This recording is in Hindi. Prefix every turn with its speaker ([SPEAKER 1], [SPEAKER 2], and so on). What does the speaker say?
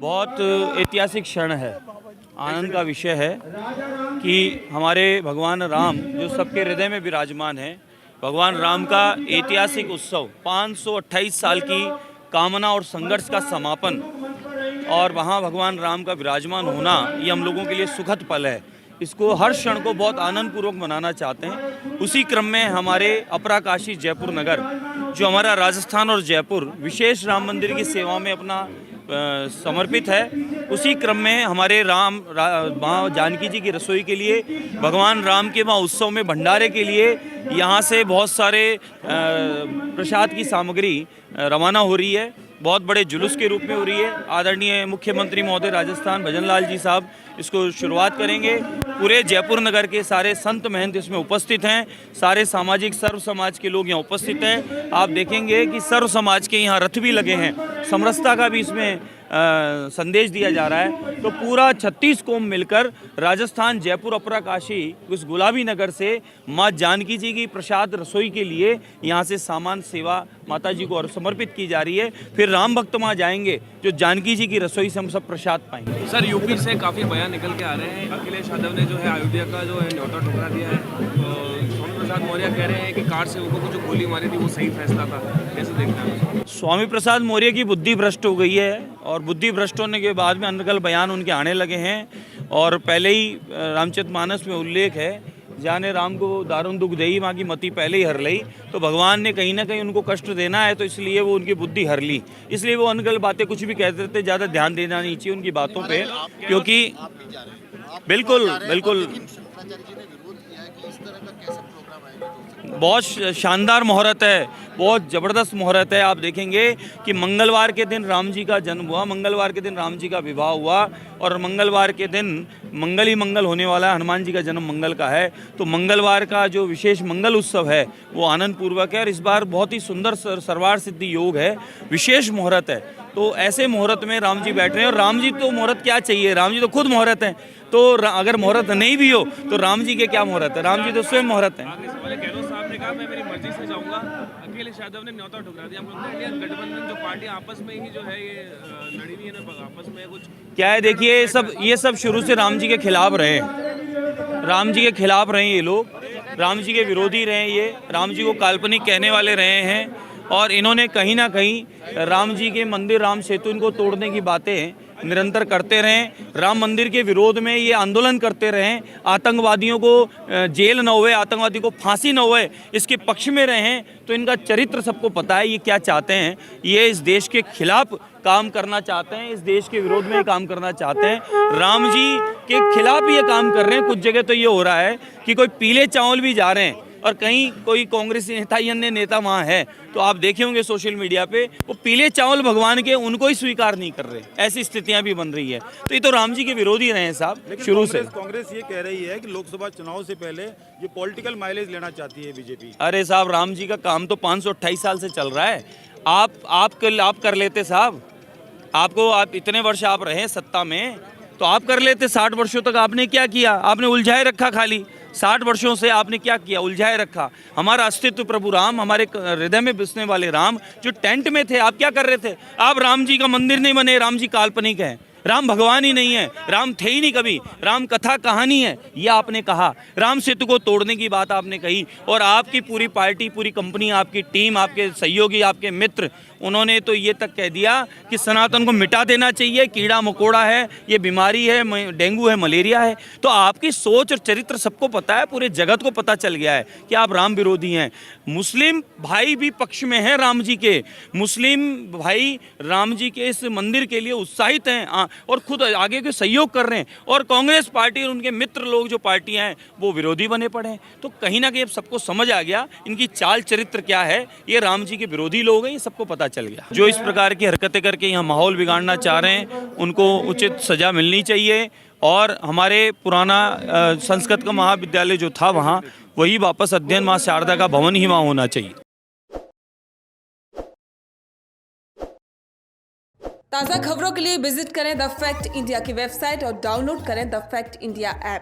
[SPEAKER 1] बहुत ऐतिहासिक क्षण है, आनंद का विषय है कि हमारे भगवान राम जो सबके हृदय में विराजमान है, भगवान राम का ऐतिहासिक उत्सव 528 साल की कामना और संघर्ष का समापन और वहाँ भगवान राम का विराजमान होना ये हम लोगों के लिए सुखद पल है। इसको हर क्षण को बहुत आनंद पूर्वक मनाना चाहते हैं। उसी क्रम में हमारे अपराकाशी जयपुर नगर जो हमारा राजस्थान और जयपुर विशेष राम मंदिर की सेवा में अपना समर्पित है, उसी क्रम में हमारे माँ जानकी जी की रसोई के लिए भगवान राम के वहाँ उत्सव में भंडारे के लिए यहाँ से बहुत सारे प्रसाद की सामग्री रवाना हो रही है। बहुत बड़े जुलूस के रूप में हो रही है। आदरणीय मुख्यमंत्री महोदय राजस्थान भजनलाल जी साहब इसको शुरुआत करेंगे। पूरे जयपुर नगर के सारे संत महंत इसमें उपस्थित हैं, सारे सामाजिक सर्व समाज के लोग यहाँ उपस्थित हैं। आप देखेंगे कि सर्व समाज के यहाँ रथ भी लगे हैं, समरसता का भी इसमें संदेश दिया जा रहा है। तो पूरा 36 कौम मिलकर राजस्थान जयपुर अपराकाशी उस गुलाबी नगर से माँ जानकी जी की प्रसाद रसोई के लिए यहाँ से सामान सेवा माता जी को समर्पित की जा रही है। फिर राम भक्त वहाँ जाएंगे जो जानकी जी की रसोई से हम सब प्रसाद पाएंगे।
[SPEAKER 2] सर, यूपी से काफ़ी बयान निकल के आ रहे हैं। अखिलेश यादव ने जो है अयोध्या का जो है न्योता ठुकरा दिया है। तो स्वामी प्रसाद मौर्य कह रहे हैं कि कार सेवकों को जो गोली मारी थी वो सही फैसला था। कैसे देखते हैं?
[SPEAKER 1] स्वामी प्रसाद मौर्य की बुद्धि भ्रष्ट हो गई है और बुद्धि भ्रष्ट होने के बाद में अनर्गल बयान उनके आने लगे हैं। और पहले ही रामचरितमानस में उल्लेख है, जाने राम को दारुण दुख देई माँ की मति पहले ही हर लई। तो भगवान ने कहीं ना कहीं उनको कष्ट देना है, तो इसलिए वो उनकी बुद्धि हर ली। इसलिए वो अनगल बातें कुछ भी कहते थे, ज़्यादा ध्यान देना नहीं चाहिए उनकी बातों पे, क्योंकि बिल्कुल बहुत शानदार मुहूर्त है, बहुत ज़बरदस्त मुहूर्त है। आप देखेंगे कि मंगलवार के दिन राम जी का जन्म हुआ, मंगलवार के दिन राम जी का विवाह हुआ और मंगलवार के दिन मंगल ही मंगल होने वाला है। हनुमान जी का जन्म मंगल का है, तो मंगलवार का जो विशेष मंगल उत्सव है वो आनंद पूर्वक है। और इस बार बहुत ही सुंदर सर्वार सिद्धि योग है, विशेष मुहूर्त है। तो ऐसे मुहूर्त में राम जी बैठ रहे हैं और राम जी तो मुहूर्त क्या चाहिए, राम जी तो खुद मुहूर्त हैं। तो अगर मुहूर्त नहीं भी हो तो राम जी के क्या मुहूर्त है, राम जी तो स्वयं मुहूर्त हैं।
[SPEAKER 2] गहलोत साहब ने कहा मैं मेरी मर्जी से जाऊंगा, अखिलेश यादव ने न्योता ठुकरा दिया। गठबंधन जो पार्टी आपस में ही जो है ये लड़ी हुई है ना, आपस में कुछ
[SPEAKER 1] क्या है, देखिए ये सब शुरू से राम जी के खिलाफ रहे हैं, राम जी के खिलाफ रहे ये लोग, राम जी के विरोधी रहे, ये राम जी को काल्पनिक कहने वाले रहे हैं। और इन्होंने कहीं ना कहीं राम जी के मंदिर राम सेतु इनको तोड़ने की बातें निरंतर करते रहें, राम मंदिर के विरोध में ये आंदोलन करते रहें, आतंकवादियों को जेल न होए, आतंकवादी को फांसी न होए, इसके पक्ष में रहें। तो इनका चरित्र सबको पता है, ये क्या चाहते हैं। ये इस देश के खिलाफ काम करना चाहते हैं, इस देश के विरोध में काम करना चाहते हैं, राम जी के खिलाफ ये काम कर रहे हैं। कुछ जगह तो ये हो रहा है कि कोई पीले चावल भी जा रहे हैं और कहीं कोई कांग्रेसी नेता या अन्य नेता वहाँ है, तो आप देखे होंगे सोशल मीडिया पे वो पीले चावल भगवान के उनको ही स्वीकार नहीं कर रहे। ऐसी स्थितियां भी बन रही है। तो ये तो राम जी के विरोधी रहे हैं साहब शुरू से।
[SPEAKER 3] कांग्रेस ये कह रही है कि लोकसभा चुनाव से पहले ये पॉलिटिकल माइलेज लेना चाहती है बीजेपी।
[SPEAKER 1] अरे साहब, राम जी का काम तो 528 साल से चल रहा है। आप कर लेते साहब, आप इतने वर्ष आप रहे सत्ता में तो आप कर लेते। 60 वर्षों तक आपने क्या किया, आपने उलझाए रखा। खाली 60 वर्षों से आपने क्या किया, उलझाए रखा। हमारा अस्तित्व प्रभु राम, हमारे हृदय में बसने वाले राम जो टेंट में थे, आप क्या कर रहे थे। आप राम जी का मंदिर नहीं बने, राम जी काल्पनिक है, राम भगवान ही नहीं है, राम थे ही नहीं कभी, राम कथा कहानी है, यह आपने कहा। राम सेतु को तोड़ने की बात आपने कही और आपकी पूरी पार्टी, पूरी कंपनी, आपकी टीम, आपके सहयोगी, आपके मित्र, उन्होंने तो ये तक कह दिया कि सनातन को मिटा देना चाहिए, कीड़ा मकोड़ा है, ये बीमारी है, डेंगू है, मलेरिया है। तो आपकी सोच और चरित्र सबको पता है, पूरे जगत को पता चल गया है कि आप राम विरोधी हैं। मुस्लिम भाई भी पक्ष में हैं राम जी के, मुस्लिम भाई राम जी के इस मंदिर के लिए उत्साहित हैं और खुद आगे के सहयोग कर रहे हैं। और कांग्रेस पार्टी और उनके मित्र लोग जो पार्टियां हैं वो विरोधी बने पड़े हैं। तो कहीं ना कहीं अब सबको समझ आ गया इनकी चाल चरित्र क्या है, ये राम जी के विरोधी लोग हैं, ये सबको पता चल गया। जो इस प्रकार की हरकतें करके यहाँ माहौल बिगाड़ना चाह रहे हैं उनको उचित सजा मिलनी चाहिए। और हमारे पुराना संस्कृत का महाविद्यालय जो था वहाँ वही वापस अध्ययन माँ शारदा का भवन ही वहाँ होना चाहिए।
[SPEAKER 4] ताज़ा खबरों के लिए विजिट करें द फैक्ट इंडिया की वेबसाइट और डाउनलोड करें द फैक्ट इंडिया ऐप।